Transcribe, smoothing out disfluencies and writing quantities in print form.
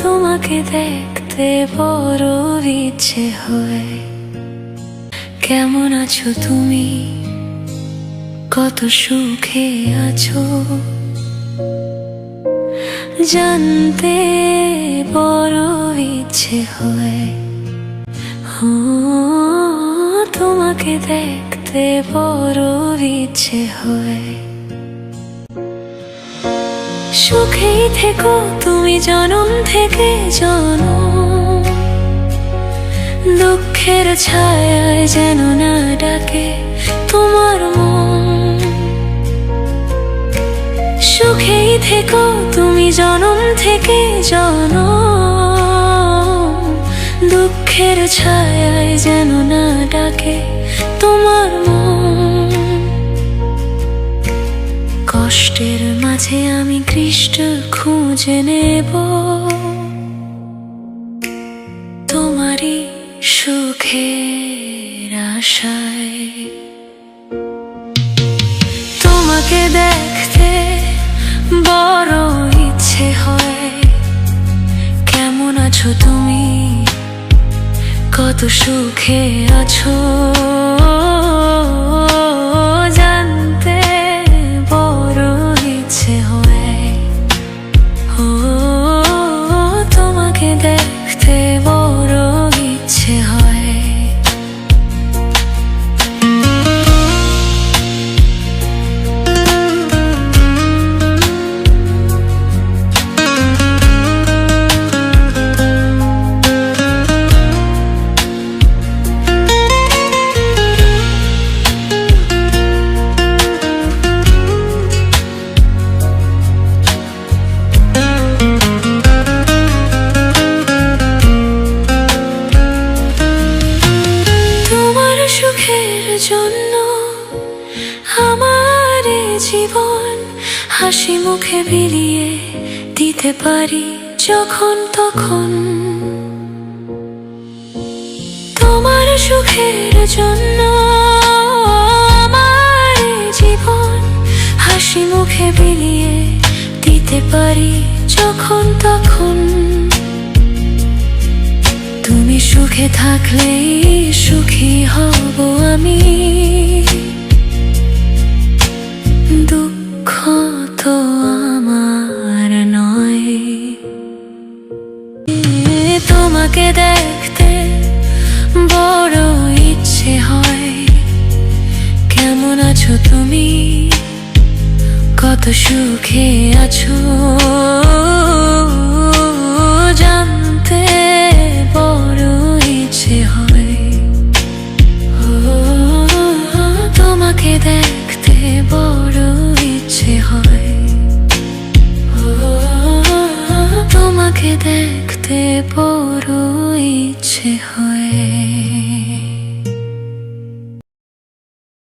তোমাকে দেখতে বড় ইচ্ছে হয়। কেমন আছো তুমি, কত সুখে আছো, জানতে বড় ইচ্ছে হয়। তোমাকে দেখতে বড় ইচ্ছে হয়। সুখেই থেকো তুমি জনম থেকে জনম, দুঃখের ছায়ায় যেন না ডাকে তোমার মন। সুখেই থেকো তুমি জনম থেকে জনম, দুঃখের ছায়ায় যেন না ডাকে তোমার মন। কষ্টের মাঝে আমি কৃষ্ণ খুঁজে নেব, তোমারই সুখের আশায়। তোমাকে দেখতে বড় ইচ্ছে হয়। কেমন আছো তুমি, কত সুখে আছো, জানতে বড় ইচ্ছে হয়। তোমাকে দেখতে বড় ইচ্ছে হয়। সুখের জন্য আমার জীবন হাসি মুখে বিলিয়ে দিতে পারি যখন তখন। তোমার সুখের জন্য আমার জীবন হাসি মুখে বিলিয়ে দিতে পারি যখন তখন। তুমি সুখে থাকলেই সুখী হব আমি, দুঃখ তো আমার নয়। তোমাকে দেখতে বড় ইচ্ছে হয়। কেমন আছো তুমি, কত সুখে আছো, জানতে বড় ইচ্ছে হয়। তোমাকে দেখতে বড় ইচ্ছে হয়। তোমাকে দেখতে বড় ইচ্ছে হয়।